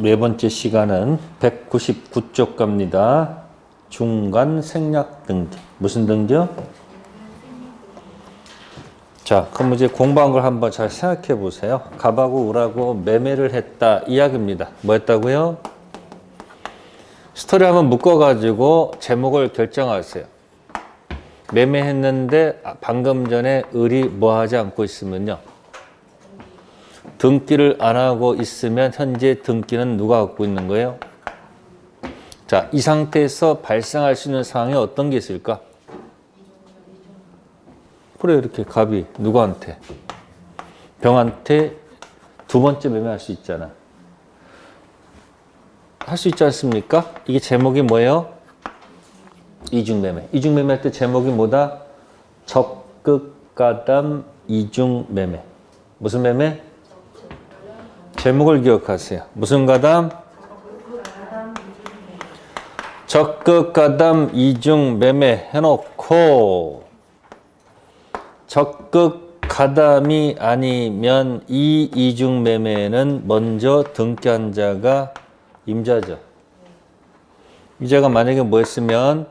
네 번째 시간은 199쪽 갑니다. 중간 생략 등기. 무슨 등기요? 자, 그럼 이제 공부한 걸 한번 잘 생각해 보세요. 갑하고 을하고 매매를 했다 이야기입니다. 뭐 했다고요? 스토리 한번 묶어가지고 제목을 결정하세요. 매매했는데 방금 전에 을이 뭐 하지 않고 있으면요. 등기를 안 하고 있으면 현재 등기는 누가 갖고 있는 거예요? 자, 이 상태에서 발생할 수 있는 상황이 어떤 게 있을까? 그래, 이렇게 갑이 누구한테? 병한테 두 번째 매매할 수 있잖아. 할 수 있지 않습니까? 이게 제목이 뭐예요? 이중매매. 이중매매할 때 제목이 뭐다? 적극가담 이중매매. 무슨 매매? 제목을 기억하세요. 무슨 가담? 적극가담 이중매매 해놓고 적극가담이 아니면 이 이중매매는 먼저 등기한 자가 임자죠. 임자가 만약에 뭐 했으면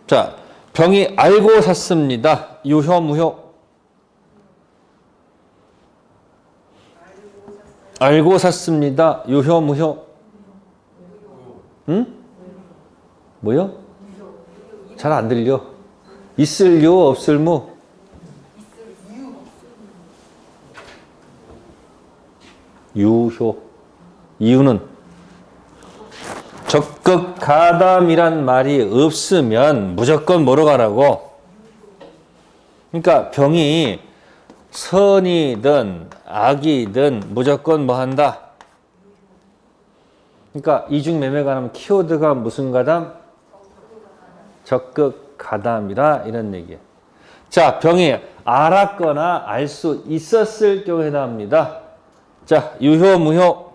자, 병이 알고 샀습니다. 유효 무효? 알고 샀습니다. 유효 무효? 응? 뭐요? 잘 안 들려. 있을 유 없을 무? 유효. 이유는 적극 가담이란 말이 없으면 무조건 뭐로 가라고? 그러니까 병이 선이든 악이든 무조건 뭐 한다? 그러니까 이중매매 가담 키워드가 무슨 가담? 적극 가담이라 이런 얘기예요. 자, 병이 알았거나 알 수 있었을 경우에 해당합니다. 자, 유효 무효?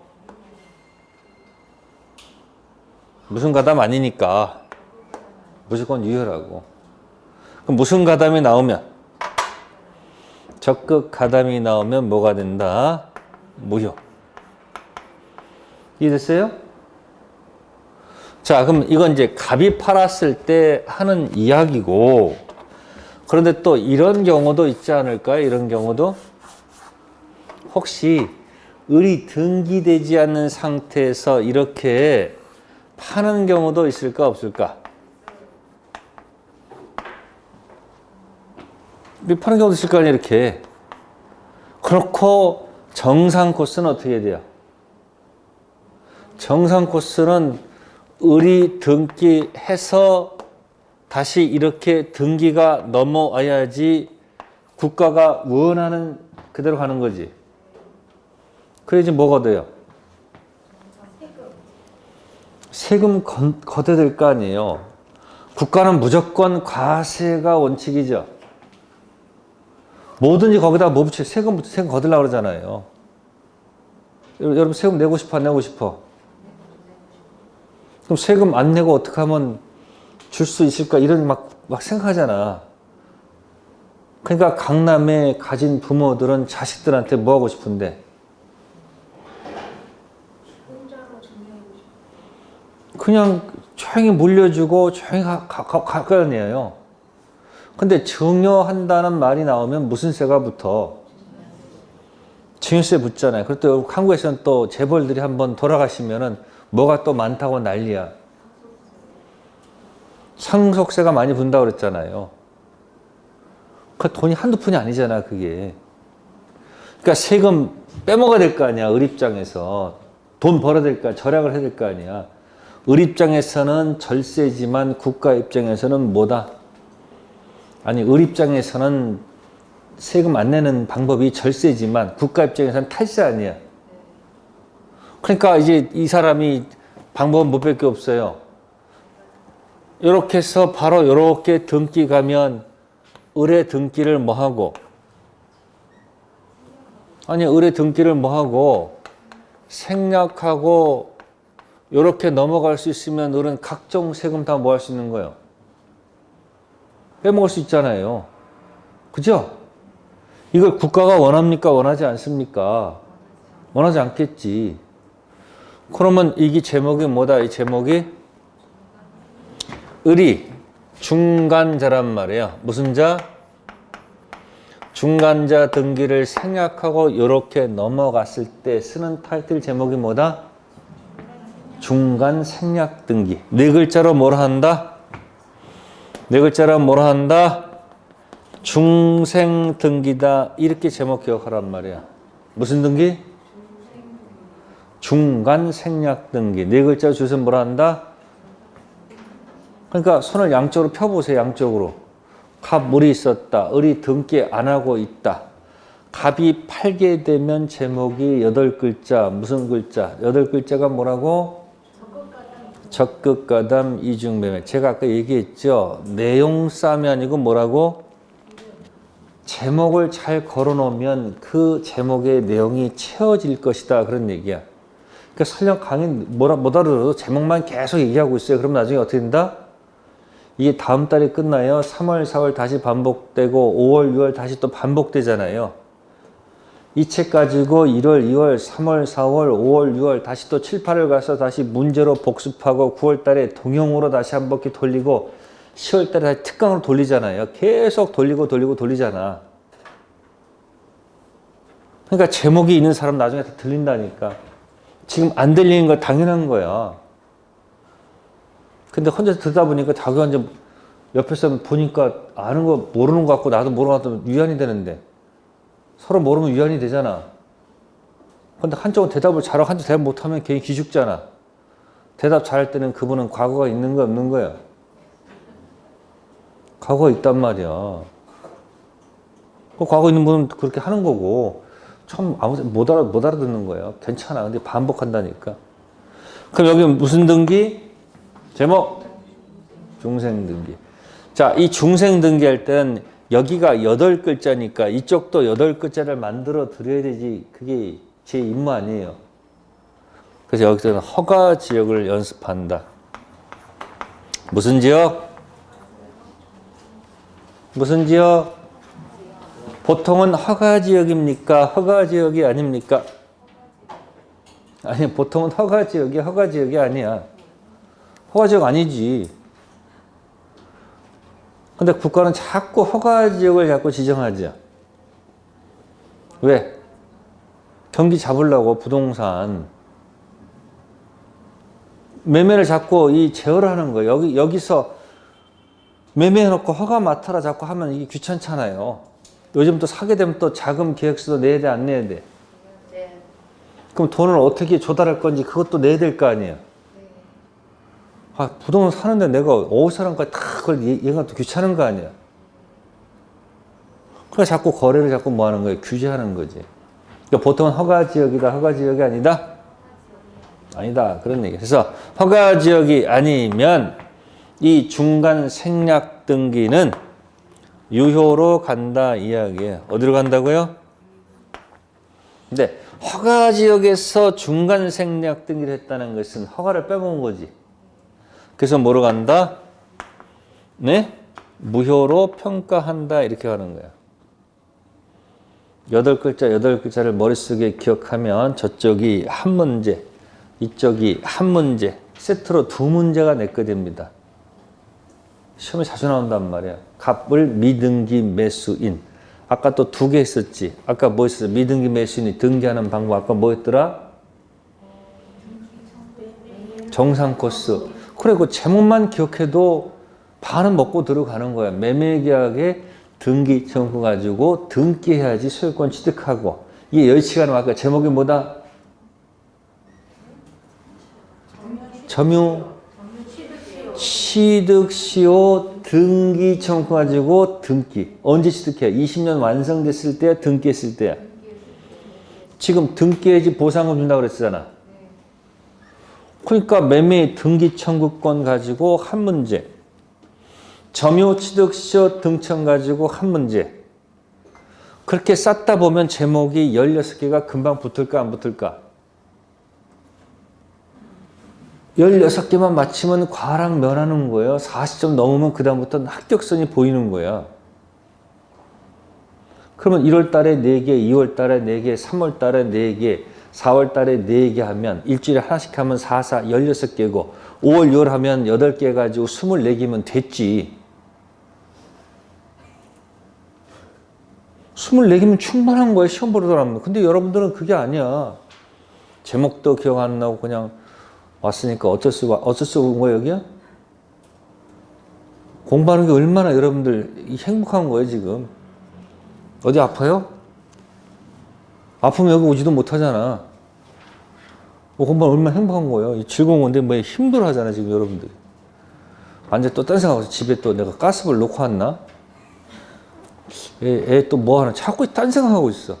무슨 가담 아니니까 무조건 유효라고. 그럼 무슨 가담이 나오면? 적극 가담이 나오면 뭐가 된다? 무효. 이해됐어요? 자, 그럼 이건 이제 갑이 팔았을 때 하는 이야기고, 그런데 또 이런 경우도 있지 않을까요? 이런 경우도? 혹시 을이 등기되지 않는 상태에서 이렇게 파는 경우도 있을까 없을까? 파는 경우도 있을 거 아니에요, 이렇게. 그렇고 정상 코스는 어떻게 돼요? 정상 코스는 을이 등기해서 다시 이렇게 등기가 넘어와야지 국가가 원하는 그대로 가는 거지. 그래야지 뭐가 돼요? 세금 거둬야 거 아니에요. 국가는 무조건 과세가 원칙이죠. 뭐든지 거기다 뭐 붙여? 세금 거두려고 그러잖아요. 여러분 세금 내고 싶어 안 내고 싶어? 그럼 세금 안 내고 어떻게 하면 줄 수 있을까? 이런 막 생각하잖아. 그러니까 강남에 가진 부모들은 자식들한테 뭐 하고 싶은데? 그냥 조용히 물려주고 조용히 가까이네요. 근데 증여한다는 말이 나오면 무슨 세가 붙어? 증여세 붙잖아요. 그리고 한국에서는 또 재벌들이 한번 돌아가시면은 뭐가 또 많다고 난리야. 상속세가 많이 분다고 그랬잖아요. 그 돈이 한두 푼이 아니잖아, 그게. 그러니까 세금 빼먹어야 될 거 아니야, 을 입장에서. 돈 벌어야 될 거 아니야, 절약을 해야 될 거 아니야. 을 입장에서는 절세지만 국가 입장에서는 뭐다? 아니, 을 입장에서는 세금 안 내는 방법이 절세지만 국가 입장에서는 탈세 아니야. 그러니까 이제 이 사람이 방법은 못 뺄 게 없어요. 이렇게 해서 바로 이렇게 등기 가면 을의 등기를 뭐 하고? 아니, 을의 등기를 뭐 하고? 생략하고 이렇게 넘어갈 수 있으면 을은 각종 세금 다 뭐 할 수 있는 거예요? 빼먹을 수 있잖아요. 그죠? 이걸 국가가 원합니까? 원하지 않습니까? 원하지 않겠지. 그러면 이게 제목이 뭐다? 이 제목이 을이 중간자란 말이에요. 무슨 자? 중간자 등기를 생략하고 이렇게 넘어갔을 때 쓰는 타이틀 제목이 뭐다? 중간 생략 등기. 네 글자로 뭐라 한다? 네 글자로 뭐라 한다? 중생 등기다. 이렇게 제목 기억하란 말이야. 무슨 등기? 중간 생략 등기. 네 글자로 주셔서 뭐라 한다? 그러니까 손을 양쪽으로 펴보세요. 양쪽으로. 갑 을이 있었다. 을이 등기 안 하고 있다. 갑이 팔게 되면 제목이 8글자. 무슨 글자? 8글자가 뭐라고? 적극가담 이중매매. 제가 아까 얘기했죠. 내용싸움이 아니고 뭐라고? 제목을 잘 걸어놓으면 그 제목의 내용이 채워질 것이다. 그런 얘기야. 그러니까 설령 강의 못 알아들어도 제목만 계속 얘기하고 있어요. 그럼 나중에 어떻게 된다? 이게 다음 달에 끝나요. 3월, 4월 다시 반복되고 5월, 6월 다시 또 반복되잖아요. 이 책 가지고 1월, 2월, 3월, 4월, 5월, 6월 다시 또 7, 8월 가서 다시 문제로 복습하고 9월 달에 동영으로 다시 한 바퀴 돌리고 10월 달에 다시 특강으로 돌리잖아요. 계속 돌리잖아. 그러니까 제목이 있는 사람 나중에 다 들린다니까. 지금 안 들리는 거 당연한 거야. 근데 혼자 듣다 보니까 자기가 이제 옆에서 보니까 아는 거 모르는 거 같고 나도 모르는 거 같으면 위안이 되는데 서로 모르면 위안이 되잖아. 근데 한쪽은 대답을 잘하고 한쪽 대답 못하면 괜히 기죽잖아. 대답 잘할 때는 그분은 과거가 있는 거 없는 거야. 과거가 있단 말이야. 그 과거 있는 분은 그렇게 하는 거고 처음 못 알아듣는 거예요. 괜찮아. 근데 반복한다니까. 그럼 여기 무슨 등기? 제목 중생등기. 자, 이 중생등기 할 때는 여기가 8글자니까 이쪽도 8글자를 만들어 드려야 되지. 그게 제 임무 아니에요. 그래서 여기서는 허가 지역을 연습한다. 무슨 지역? 무슨 지역? 보통은 허가 지역입니까? 허가 지역이 아닙니까? 아니, 보통은 허가 지역이 아니야. 허가지역 아니지. 근데 국가는 자꾸 허가지역을 자꾸 지정하죠. 왜? 경기 잡으려고 부동산. 매매를 자꾸 제어를 하는 거예요. 여기서 매매해놓고 허가 맡아라 자꾸 하면 이게 귀찮잖아요. 요즘 또 사게 되면 또 자금 계획서도 내야 돼, 안 내야 돼? 네. 그럼 돈을 어떻게 조달할 건지 그것도 내야 될 거 아니에요. 아, 부동산 사는데 내가 어디서 사람까지 다 그걸 얘가 또 귀찮은 거 아니야. 그러니까 자꾸 거래를 자꾸 뭐 하는 거예요? 규제하는 거지. 그러니까 보통은 허가지역이다, 허가지역이 아니다? 아니다. 그런 얘기. 그래서 허가지역이 아니면 이 중간 생략 등기는 유효로 간다 이야기예요. 어디로 간다고요? 근데 허가지역에서 중간 생략 등기를 했다는 것은 허가를 빼먹은 거지. 그래서 뭐로 간다? 네? 무효로 평가한다. 이렇게 하는 거야. 8글자를 머릿속에 기억하면 저쪽이 한 문제, 이쪽이 한 문제, 세트로 2문제가 내게 됩니다. 시험에 자주 나온단 말이야. 갑을 미등기 매수인. 아까 또 2개 했었지. 아까 뭐 했었어? 미등기 매수인이 등기하는 방법. 아까 뭐 했더라? 정상 코스. 그래, 그 제목만 기억해도 반은 먹고 들어가는 거야. 매매계약에 등기 청구 가지고 등기해야지 소유권 취득하고. 이게 여의치가 않으면 아까 제목이 뭐다? 점유 취득시효 등기 청구 가지고 등기. 언제 취득해? 20년 완성됐을 때야? 등기했을 때야? 지금 등기해야지 보상금 준다고 그랬잖아. 그러니까 매매 등기 청구권 가지고 한 문제. 점유 취득시효 등청 가지고 한 문제. 그렇게 쌓다 보면 제목이 16개가 금방 붙을까 안 붙을까? 16개만 맞히면 과락 면하는 거예요. 40점 넘으면 그 다음부터는 합격선이 보이는 거야. 그러면 1월 달에 4개, 2월 달에 4개, 3월 달에 4개, 4월 달에 4개 하면 일주일에 하나씩 하면 4, 4, 16개고 5월, 6월 하면 8개 가지고 24개면 됐지. 24개면 충분한 거야. 시험 보러 들어가면. 근데 여러분들은 그게 아니야. 제목도 기억 안 나고 그냥 왔으니까 어쩔 수 온 거야 여기야? 공부하는 게 얼마나 여러분들 행복한 거예요 지금. 어디 아파요? 아프면 여기 오지도 못하잖아. 공부하면 얼마나 행복한 거예요. 즐거운 건데 뭐 힘들어 하잖아 지금 여러분들. 완전 또 딴 생각하고 집에 또 내가 가스불 놓고 왔나? 애 또 뭐 하나 자꾸 딴 생각하고 있어.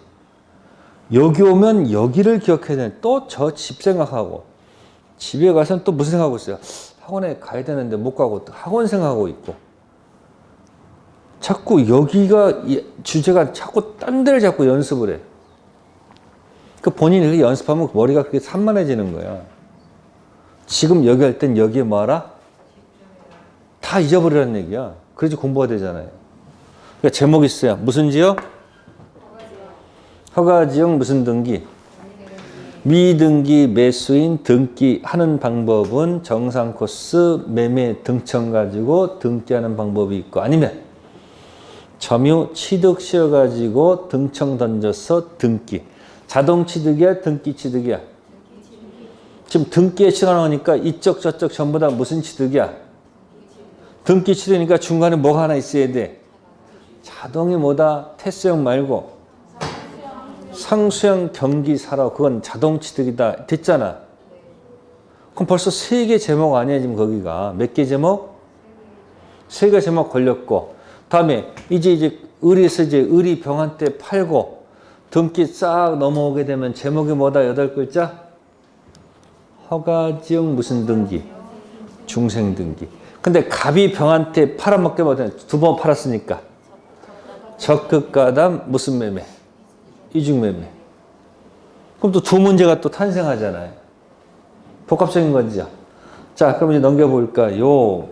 여기 오면 여기를 기억해야 되는데 또 저 집 생각하고 집에 가서는 또 무슨 생각하고 있어요. 학원에 가야 되는데 못 가고 또 학원 생각하고 있고 자꾸 여기가 주제가 자꾸 딴 데를 자꾸 연습을 해. 그 본인이 그렇게 연습하면 머리가 그렇게 산만해지는 거야. 지금 여기 할 땐 여기에 뭐 하라? 다 잊어버리라는 얘기야. 그래야지 공부가 되잖아요. 그러니까 제목이 있어요. 무슨 지역? 허가지역 무슨 등기? 미등기 매수인 등기 하는 방법은 정상 코스 매매 등청 가지고 등기하는 방법이 있고 아니면 점유 취득 씌워 가지고 등청 던져서 등기. 자동 취득이야 등기 취득이야? 지금 등기에 시간 오니까 이쪽 저쪽 전부 다 무슨 취득이야? 등기 취득이니까 중간에 뭐가 하나 있어야 돼? 자동이 뭐다? 태수형 말고 상수형 경기사로 그건 자동 취득이다 됐잖아. 그럼 벌써 3개 제목 아니야 지금 거기가. 몇 개 제목? 3개 제목 걸렸고 다음에 이제 의리에서 이제 의리 병한테 팔고 등기 싹 넘어오게 되면 제목이 뭐다? 8글자? 허가지역 무슨 등기? 중생 등기. 근데 갑이 병한테 팔아먹게 뭐든 2번 팔았으니까 적극가담 무슨 매매? 이중매매. 그럼 또 2 문제가 또 탄생하잖아요. 복합적인 거죠. 자, 그럼 이제 넘겨볼까요?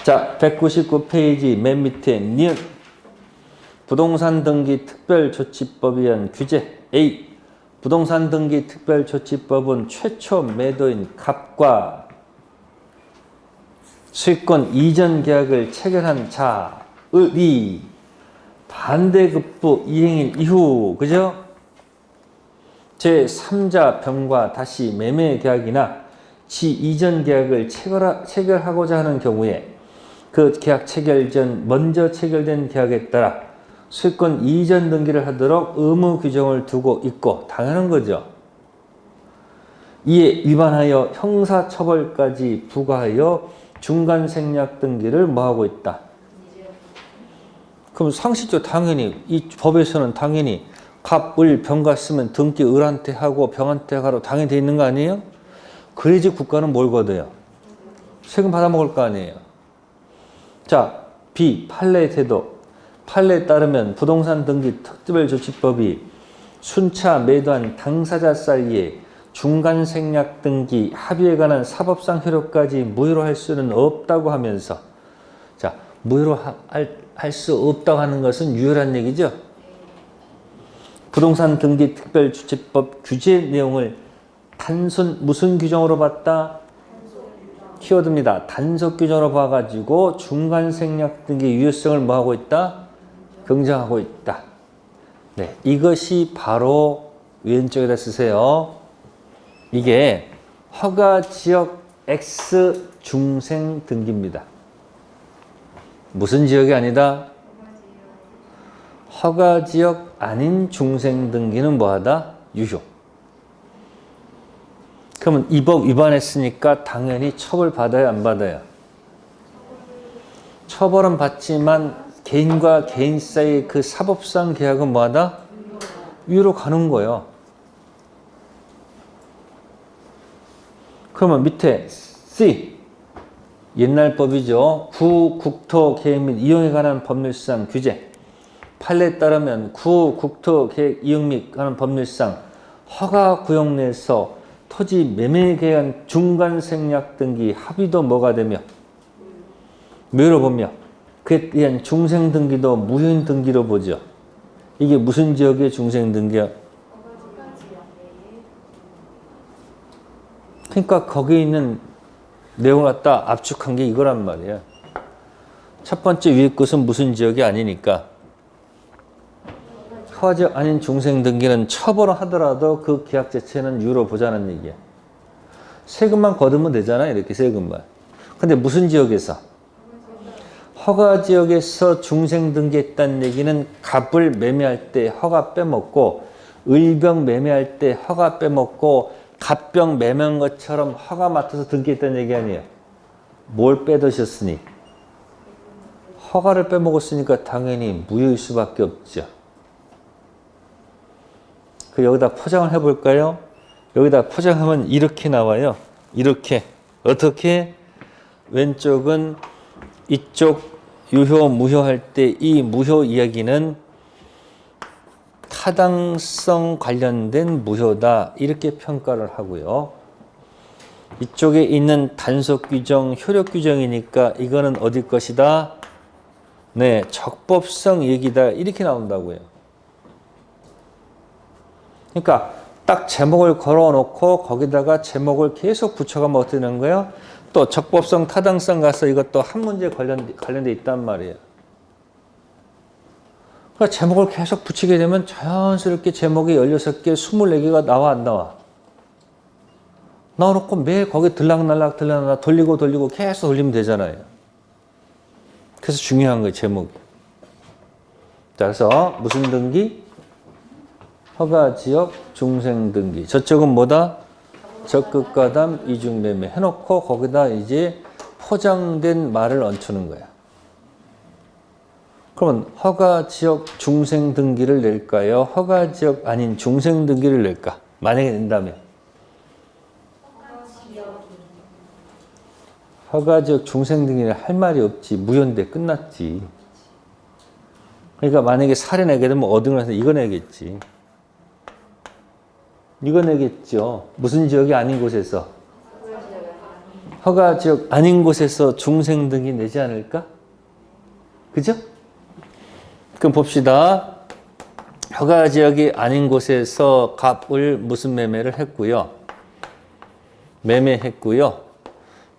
자, 199페이지 맨 밑에 니은 부동산 등기 특별조치법에 의한 규제 A. 부동산 등기 특별조치법은 최초 매도인 갑과 수익권 이전 계약을 체결한 자의 반대급부 이행일 이후 그죠? 제3자 병과 다시 매매 계약이나 지 이전 계약을 체결하고자 하는 경우에 그 계약 체결 전 먼저 체결된 계약에 따라 수익권 이전 등기를 하도록 의무 규정을 두고 있고 당연한 거죠. 이에 위반하여 형사처벌까지 부과하여 중간생략 등기를 뭐하고 있다. 그럼 상식적으로 당연히 이 법에서는 당연히 갑, 을, 병가 쓰면 등기 을한테 하고 병한테 하라고 당연히 돼 있는 거 아니에요? 그래야지 국가는 뭘 걷어요? 세금 받아먹을 거 아니에요. 자, B. 판례 태도. 판례에 따르면 부동산 등기 특별조치법이 순차 매도한 당사자 사이에 중간생략 등기 합의에 관한 사법상 효력까지 무효로 할 수는 없다고 하면서 자, 무효로 할 수 없다고 하는 것은 유효란 얘기죠. 부동산 등기 특별조치법 규제 내용을 단순 무슨 규정으로 봤다? 키워드입니다. 단속 규정으로 봐가지고 중간생략 등기 유효성을 뭐하고 있다? 긍정하고 있다. 네, 이것이 바로 왼쪽에다 쓰세요. 이게 허가지역 X 중생 등기입니다. 무슨 지역이 아니다? 허가지역 아닌 중생 등기는 뭐하다? 유효. 그러면 이 법 위반했으니까 당연히 처벌받아야 안 받아요? 처벌은 받지만 개인과 개인 사이의 그 사법상 계약은 뭐하다? 유효로 가는 거예요. 그러면 밑에 C 옛날 법이죠. 구국토 계획 및 이용에 관한 법률상 규제. 판례에 따르면 구국토 계획 이용 및 관한 법률상 허가 구역 내에서 토지 매매 계약 중간 생략 등기 합의도 뭐가 되며 무효로 보며 그에 의한 중생 등기도 무효인 등기로 보죠. 이게 무슨 지역의 중생 등기야? 그러니까 거기 있는 내용을 갖다 압축한 게 이거란 말이야. 첫 번째 위에 것은 무슨 지역이 아니니까 허가지역 아닌 중생등기는 처벌을 하더라도 그 계약 자체는 유로 보자는 얘기야. 세금만 거두면 되잖아, 이렇게 세금만. 근데 무슨 지역에서? 허가지역에서 중생등기했다는 얘기는 갑을 매매할 때 허가 빼먹고 을병 매매할 때 허가 빼먹고 갑병 매매한 것처럼 허가 맡아서 등기했다는 얘기 아니에요. 뭘 빼드셨으니? 허가를 빼먹었으니까 당연히 무효일 수밖에 없죠. 그 여기다 포장을 해볼까요? 여기다 포장하면 이렇게 나와요. 이렇게. 어떻게? 왼쪽은 이쪽 유효, 무효할 때 이 무효 이야기는 타당성 관련된 무효다. 이렇게 평가를 하고요. 이쪽에 있는 단속 규정, 효력 규정이니까 이거는 어디 것이다? 네, 적법성 얘기다. 이렇게 나온다고요. 그러니까 딱 제목을 걸어 놓고 거기다가 제목을 계속 붙여가면 어떻게 되는 거예요? 또 적법성, 타당성 가서 이것도 한 문제에 관련돼 있단 말이에요. 그러니까 제목을 계속 붙이게 되면 자연스럽게 제목이 16개, 24개가 나와 안 나와? 나와놓고 매일 거기 들락날락 돌리고 계속 돌리면 되잖아요. 그래서 중요한 거예요, 제목이. 자, 그래서 무슨 등기? 허가지역 중생등기. 저쪽은 뭐다? 적극가담 이중매매 해놓고 거기다 이제 포장된 말을 얹히는 거야. 그러면 허가지역 중생등기를 낼까요? 허가지역 아닌 중생등기를 낼까? 만약에 낸다면. 허가지역 중생등기를 할 말이 없지. 무효인데 끝났지. 그러니까 만약에 사례 내게 되면 어등을 해서 이거 내겠지. 이거 내겠죠. 무슨 지역이 아닌 곳에서? 허가지역 아닌 곳에서 중생등기 내지 않을까? 그죠? 그럼 봅시다. 허가지역이 아닌 곳에서 갑을 무슨 매매를 했고요. 매매했고요.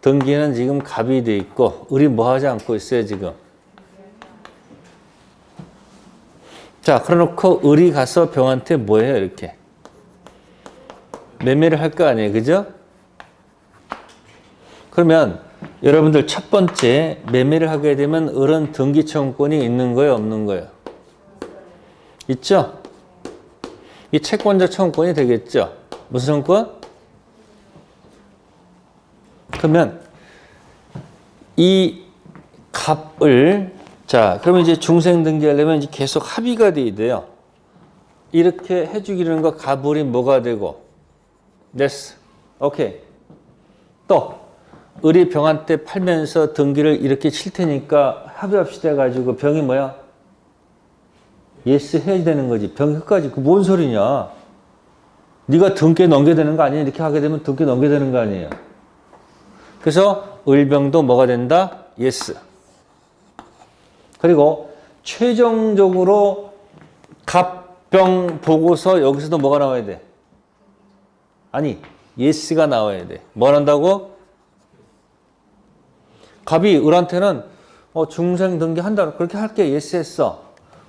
등기는 지금 갑이 돼 있고 을이 뭐 하지 않고 있어요 지금. 자, 그래놓고 을이 가서 병한테 뭐해요 이렇게. 매매를 할 거 아니에요. 그죠? 그러면 여러분들 첫 번째 매매를 하게 되면 을은 등기 청구권이 있는 거예요? 없는 거예요? 있죠? 이 채권자 청구권이 되겠죠? 무슨 청구권? 그러면 이 갑을 자 그러면 이제 중생 등기하려면 이제 계속 합의가 돼야 돼요. 이렇게 해주기라는 거 갑을이 뭐가 되고 됐어. 오케이. 또 을이 병한테 팔면서 등기를 이렇게 칠 테니까 합의합시다 해가지고 병이 뭐야? 예스 해야 되는 거지. 병이 끝까지. 그 뭔 소리냐? 네가 등기에 넘겨야 되는 거 아니야? 이렇게 하게 되면 등기에 넘겨야 되는 거 아니에요? 그래서 을병도 뭐가 된다? 예스. 그리고 최종적으로 갑병 보고서 여기서도 뭐가 나와야 돼? 아니, 예스가 나와야 돼. 뭘 한다고? 갑이 을한테는 중생 등기한다. 그렇게 할게. 예스 했어.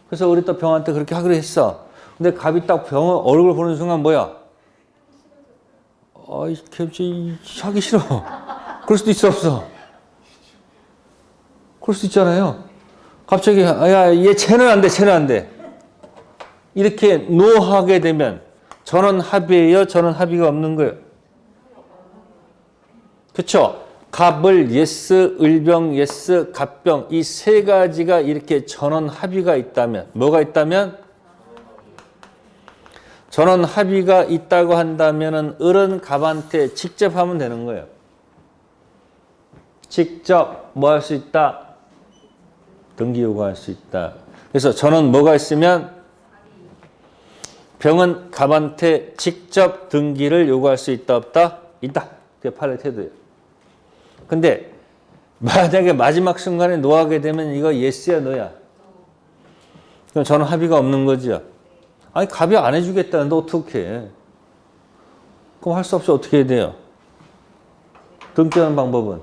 그래서 우리 또 병한테 그렇게 하기로 했어. 근데 갑이 딱 병 얼굴 보는 순간 뭐야? 아이, 개씨 하기 싫어. 그럴 수도 있어, 없어? 그럴 수도 있잖아요. 갑자기, 야, 쟤는 안 돼, 쟤는 안 돼. 이렇게 노하게 되면 저는 합의예요, 저는 합의가 없는 거예요. 그쵸? 갑을 예스, 을병 예스, 갑병 이 세 가지가 이렇게 전원 합의가 있다면 뭐가 있다면? 전원 합의가 있다고 한다면은 을은 갑한테 직접 하면 되는 거예요. 직접 뭐 할 수 있다? 등기 요구할 수 있다. 그래서 전원 뭐가 있으면 병은 갑한테 직접 등기를 요구할 수 있다 없다? 있다. 그게 판례 태도예요. 근데 만약에 마지막 순간에 노하게 되면 이거 예스야 노야? 그럼 저는 합의가 없는 거죠. 아니 갑이 안 해주겠다는데 어떻게 해? 그럼 할 수 없이 어떻게 해야 돼요? 등기하는 방법은?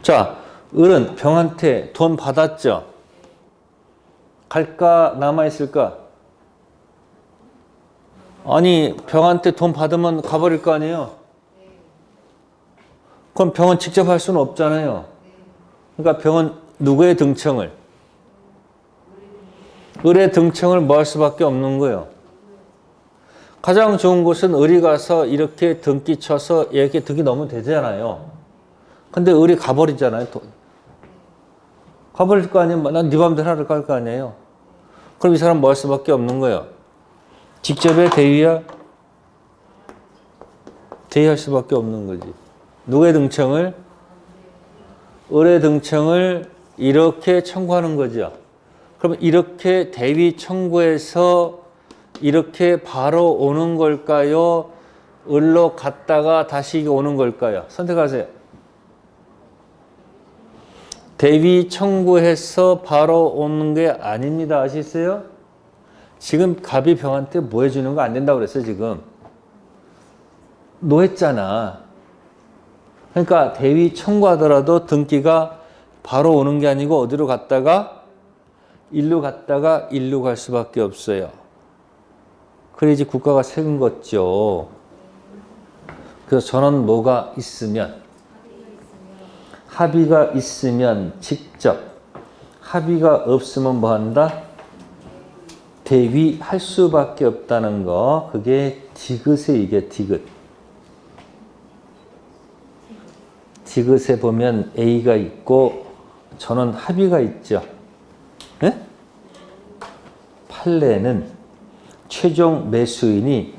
자, 을은 병한테 돈 받았죠? 갈까 남아있을까? 아니, 병한테 돈 받으면 가버릴 거 아니에요? 그럼 병은 직접 할 수는 없잖아요. 그러니까 병은 누구의 등청을? 을의 등청을 뭐 할 수밖에 없는 거예요. 가장 좋은 곳은 을이 가서 이렇게 등기 쳐서 이렇게 등기 넣으면 되잖아요. 근데 을이 가버리잖아요. 가버릴 거 아니에요. 난 네 맘대로 하라고 할 거 아니에요. 그럼 이 사람 뭐 할 수밖에 없는 거예요. 직접의 대위야? 대위할 수밖에 없는 거지. 누구의 등청을? 을의 등청을 이렇게 청구하는 거죠. 그럼 이렇게 대위 청구해서 이렇게 바로 오는 걸까요? 을로 갔다가 다시 오는 걸까요? 선택하세요. 대위 청구해서 바로 오는 게 아닙니다. 아시겠어요? 지금 갑이 병한테 뭐 해주는 거 안 된다고 그랬어요, 지금. 노했잖아. 그러니까 대위 청구하더라도 등기가 바로 오는 게 아니고 어디로 갔다가 일로 갔다가 일로 갈 수밖에 없어요. 그래야지 국가가 세금 걷죠. 그래서 저는 뭐가 있으면, 합의가 있으면 직접, 합의가 없으면 뭐 한다? 대위할 수밖에 없다는 거. 그게 디귿에 이게 디귿. 디귿에 보면 A가 있고 저는 합의가 있죠. 네? 판례는 최종 매수인이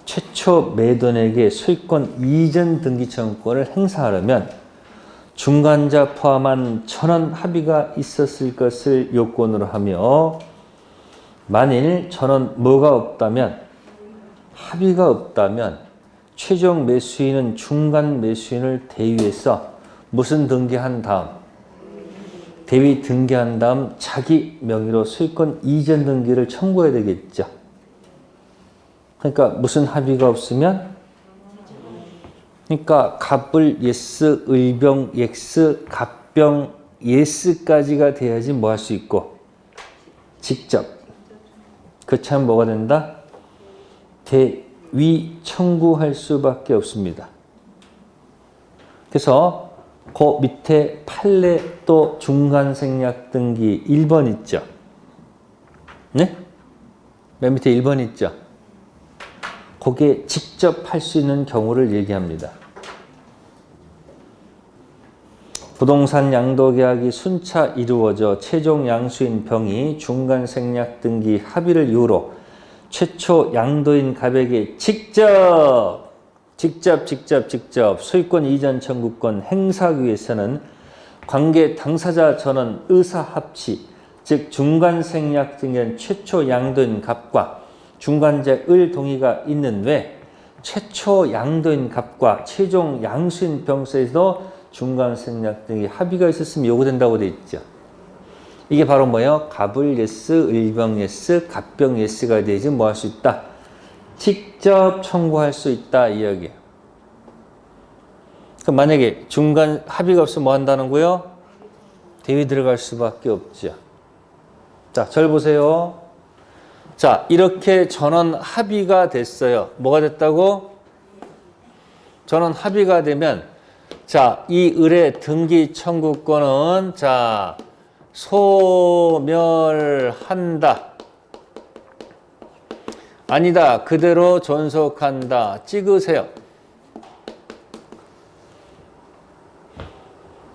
최초 매도인에게 소유권 이전 등기 청구권을 행사하려면 중간자 포함한 전원 합의가 있었을 것을 요건으로 하며 만일 전원 뭐가 없다면 합의가 없다면 최종 매수인은 중간 매수인을 대위해서 무슨 등기한 다음 대위 등기한 다음 자기 명의로 소유권 이전 등기를 청구해야 되겠죠. 그러니까 무슨 합의가 없으면 그러니까 갑을 예스, 을병 예스, 갑병 예스까지가 돼야지 뭐 할 수 있고 직접 그렇지 않으면 뭐가 된다? 대위 청구할 수밖에 없습니다. 그래서 그 밑에 판례 또 중간생략 등기 1번 있죠. 네? 맨 밑에 1번 있죠. 거기에 직접 할 수 있는 경우를 얘기합니다. 부동산 양도계약이 순차 이루어져 최종 양수인 병이 중간생략 등기 합의를 이유로 최초 양도인 갑에게 직접 소유권 이전 청구권 행사하기 위해서는 관계 당사자 전원 의사 합치, 즉 중간생략 등기한 최초 양도인 갑과 중간자 을 동의가 있는 외 최초 양도인 갑과 최종 양수인 병사에서도 중간생략 등기 합의가 있었으면 요구된다고 되어 있죠. 이게 바로 뭐예요? 갑을 예스, 을병 예스, 갑병 예스가 되지 뭐 할 수 있다? 직접 청구할 수 있다 이 이야기예요. 그럼 만약에 중간 합의가 없으면 뭐 한다는 거예요? 대위 들어갈 수밖에 없죠. 자, 절 보세요. 자, 이렇게 전원 합의가 됐어요. 뭐가 됐다고? 전원 합의가 되면 자, 이 을의 등기 청구권은 자, 소멸한다. 아니다. 그대로 존속한다. 찍으세요.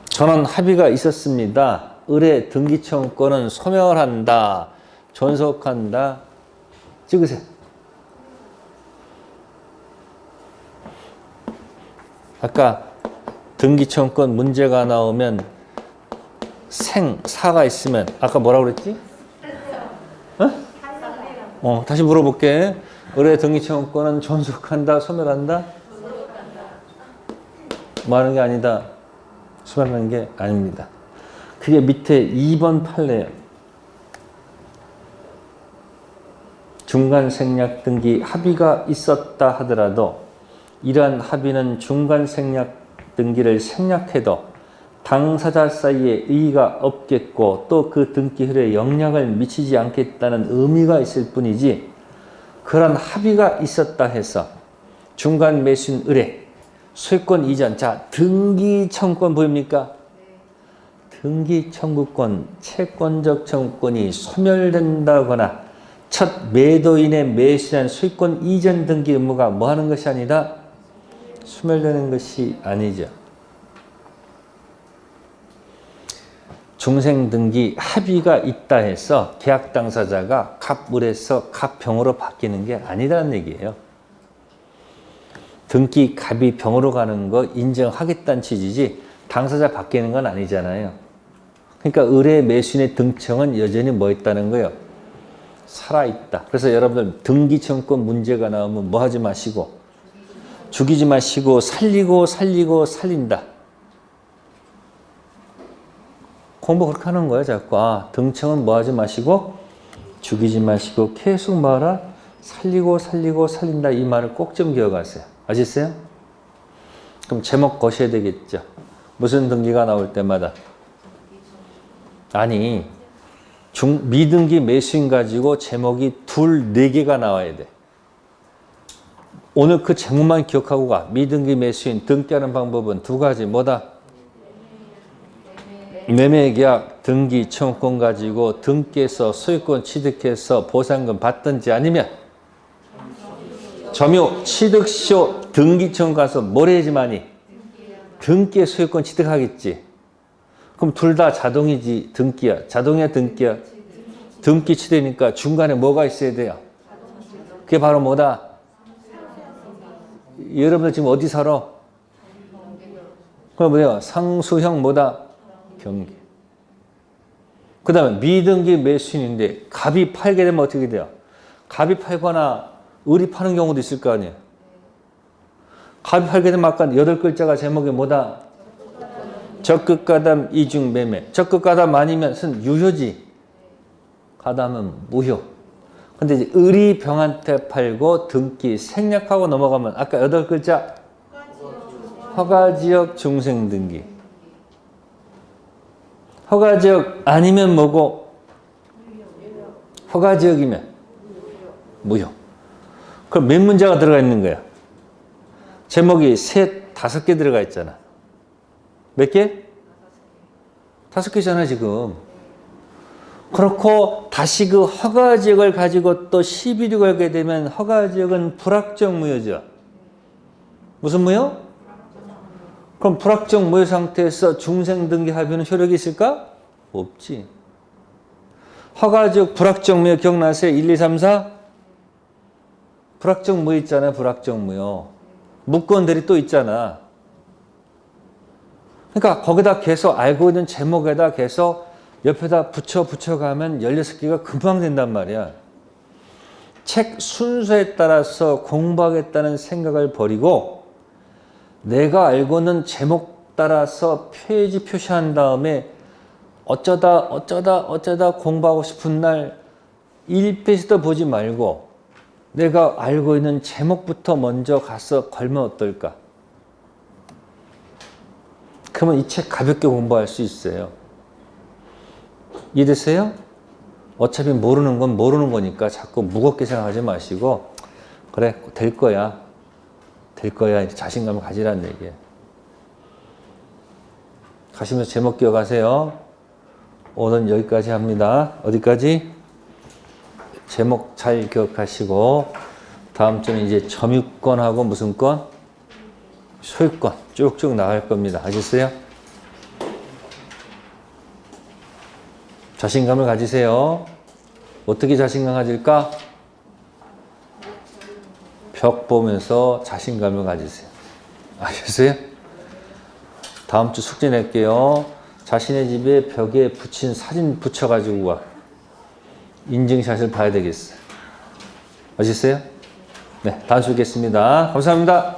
전원 합의가 있었습니다. 을의 등기 청구권은 소멸한다. 존속한다. 찍으세요. 아까 등기청권 문제가 나오면 사가 있으면 아까 뭐라고 그랬지? 다시 물어볼게. 을의 등기청권은 존속한다, 소멸한다? 뭐 하는 게 아니다. 소멸하는 게 아닙니다. 그게 밑에 2번 판례예요. 중간생략 등기 합의가 있었다 하더라도 이러한 합의는 중간 생략 등기를 생략해도 당사자 사이에 의의가 없겠고 또 그 등기율에 영향을 미치지 않겠다는 의미가 있을 뿐이지 그런 합의가 있었다 해서 중간 매수인 의뢰, 소유권 이전, 자 등기 청구권 보입니까? 등기 청구권, 채권적 청구권이 소멸된다거나 첫 매도인의 매수한 소유권 이전 등기 의무가 뭐 하는 것이 아니다? 소멸되는 것이 아니죠. 중생등기 합의가 있다 해서 계약 당사자가 갑을에서 갑병으로 바뀌는 게 아니라는 얘기예요. 등기 갑이 병으로 가는 거 인정하겠다는 취지지 당사자 바뀌는 건 아니잖아요. 그러니까 의뢰 매수인의 등청은 여전히 뭐 있다는 거예요? 살아있다. 그래서 여러분들 등기청구권 문제가 나오면 뭐 하지 마시고 죽이지 마시고 살리고 살린다. 공부 그렇게 하는 거예요. 자꾸 등청은 뭐 하지 마시고 죽이지 마시고 계속 뭐하라? 살리고 살린다. 이 말을 꼭 좀 기억하세요. 아시겠어요? 그럼 제목 거셔야 되겠죠. 무슨 등기가 나올 때마다 아니 미등기 매수인 가지고 제목이 둘, 네 개가 나와야 돼. 오늘 그 제목만 기억하고 가. 미등기 매수인 등기하는 방법은 두 가지. 뭐다? 매매계약 등기 청구권 가지고 등기해서 소유권 취득해서 보상금 받든지 아니면 점유 취득시효 등기청 가서 뭘 해야지만이 등기의 소유권 취득하겠지. 그럼 둘 다 자동이지 등기야. 자동이야 등기야. 등기 취득이니까 중간에 뭐가 있어야 돼요? 그게 바로 뭐다? 여러분들 지금 어디 살아? 그럼 뭐예요? 상수형 뭐다? 경계. 그 다음에 미등기 매수인인데 갑이 팔게 되면 어떻게 돼요? 갑이 팔거나 을이 파는 경우도 있을 거 아니에요. 갑이 팔게 되면 아까 8글자가 제목이 뭐다? 적극가담 이중매매. 적극가담 아니면 유효지. 가담은 무효. 근데 이제 을이 병한테 팔고 등기 생략하고 넘어가면 아까 8글자 허가지역 중생등기. 허가지역 아니면 뭐고? 허가지역이면 무효. 그럼 몇 문제가 들어가 있는 거야? 제목이 5개 들어가 있잖아. 몇 개? 5개잖아 지금. 그렇고 다시 그 허가지역을 가지고 또 시비를 걸게 되면 허가지역은 불확정 무효죠. 무슨 무효? 그럼 불확정 무효 상태에서 중생등기 합의는 효력이 있을까? 없지. 허가지역 불확정 무효 기억나세요? 1, 2, 3, 4? 불확정 무효 있잖아요. 불확정 무효. 무권들이 또 있잖아. 그러니까 거기다 계속 알고 있는 제목에다 계속 옆에다 붙여가면 16개가 금방 된단 말이야. 책 순서에 따라서 공부하겠다는 생각을 버리고 내가 알고 있는 제목 따라서 페이지 표시한 다음에 어쩌다 공부하고 싶은 날 1페이지도 보지 말고 내가 알고 있는 제목부터 먼저 가서 걸면 어떨까? 그러면 이 책 가볍게 공부할 수 있어요. 이해되세요? 어차피 모르는 건 모르는 거니까 자꾸 무겁게 생각하지 마시고 그래 될 거야 자신감을 가지라는 얘기예요. 가시면서 제목 기억하세요. 오늘은 여기까지 합니다. 어디까지? 제목 잘 기억하시고 다음 주는 이제 점유권하고 무슨 권? 소유권 쭉쭉 나갈 겁니다. 아셨어요? 자신감을 가지세요. 어떻게 자신감 가질까? 벽 보면서 자신감을 가지세요. 아셨어요? 다음 주 숙제 낼게요. 자신의 집에 벽에 붙인 사진 붙여가지고 와. 인증샷을 봐야 되겠어요. 아셨어요? 네, 다음 주 뵙겠습니다. 감사합니다.